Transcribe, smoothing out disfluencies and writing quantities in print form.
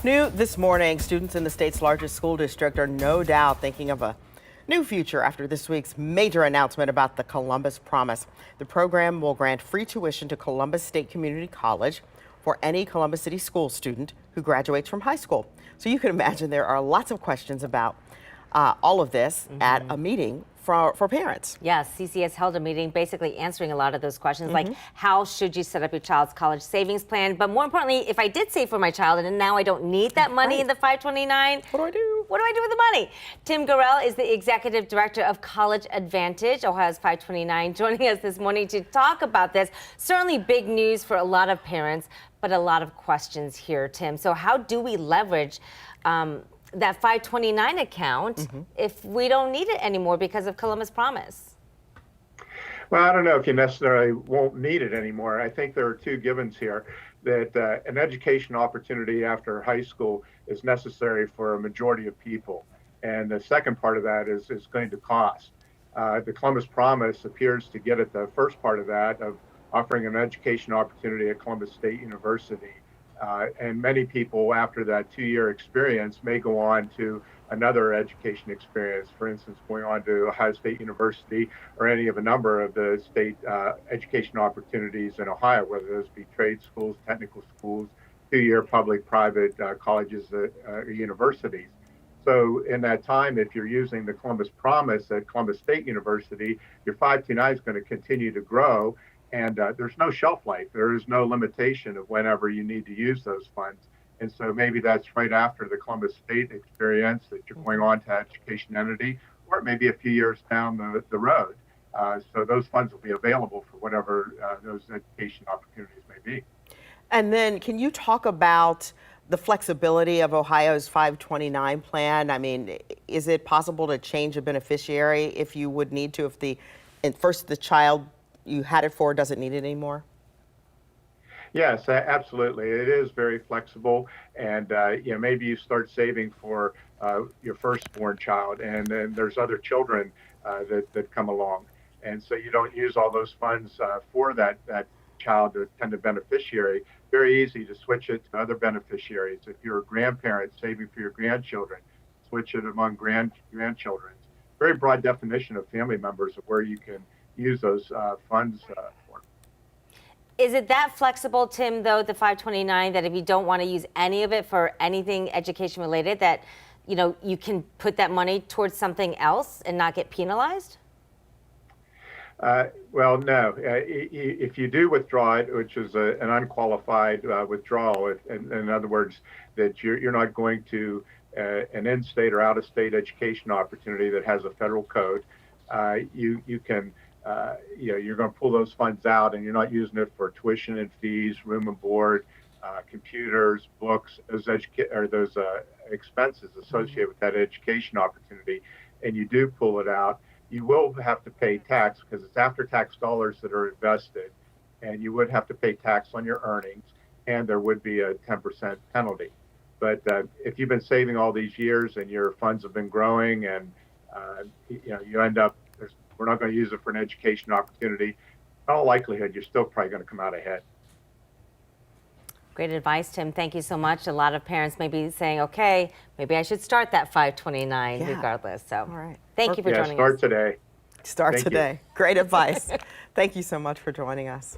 New this morning, students in the state's largest school district are no doubt thinking of a new future after this week's major announcement about the Columbus Promise. The program will grant free tuition to Columbus State Community College for any Columbus City school student who graduates from high school. So you can imagine there are lots of questions about all of this at a meeting for parents. Yes, CCS held a meeting basically answering a lot of those questions, like how should you set up your child's college savings plan? But more importantly, if I did save for my child and now I don't need that money in the 529, what do I do? What do I do with the money? Tim Gorell is the executive director of College Advantage, Ohio's 529, joining us this morning to talk about this. Certainly big news for a lot of parents, but a lot of questions here, Tim. So how do we leverage that 529 account if we don't need it anymore because of Columbus Promise? Well, I don't know if you necessarily won't need it anymore. I think there are two givens here, that an education opportunity after high school is necessary for a majority of people. And the second part of that is going to cost. The Columbus Promise appears to get at the first part of that, of offering an education opportunity at Columbus State University. And many people, after that 2-year experience, may go on to another education experience, for instance, going on to Ohio State University or any of a number of the state education opportunities in Ohio, whether those be trade schools, technical schools, 2-year public-private colleges or universities. So in that time, if you're using the Columbus Promise at Columbus State University, your 529 is going to continue to grow. And there's no shelf life. There is no limitation of whenever you need to use those funds. And so maybe that's right after the Columbus State experience that you're going on to education entity, or it may be a few years down the road. So those funds will be available for whatever those education opportunities may be. And then can you talk about the flexibility of Ohio's 529 plan? I mean, is it possible to change a beneficiary if you would need to, if the child you had it for doesn't need it anymore? Yes, absolutely. It is very flexible, and maybe you start saving for your firstborn child, and then there's other children that come along, and so you don't use all those funds for that child, the intended beneficiary. Very easy to switch it to other beneficiaries. If you're a grandparent saving for your grandchildren, switch it among grandchildren. Very broad definition of family members of where you can use those funds for. Is it that flexible, Tim, though, the 529, that if you don't want to use any of it for anything education related, that you can put that money towards something else and not get penalized? Well, no. If you do withdraw it, which is an unqualified withdrawal, in other words, that you're not going to an in-state or out-of-state education opportunity that has a federal code, you can you're going to pull those funds out, and you're not using it for tuition and fees, room and board, computers, books, those expenses associated with that education opportunity, and you do pull it out, you will have to pay tax because it's after-tax dollars that are invested, and you would have to pay tax on your earnings, and there would be a 10% penalty. But if you've been saving all these years and your funds have been growing, and you end up, we're not going to use it for an education opportunity, in all likelihood, you're still probably going to come out ahead. Great advice, Tim. Thank you so much. A lot of parents may be saying, okay, maybe I should start that 529 regardless. So all right. Thank you for joining us. Start today. Start today. Great advice. Thank you so much for joining us.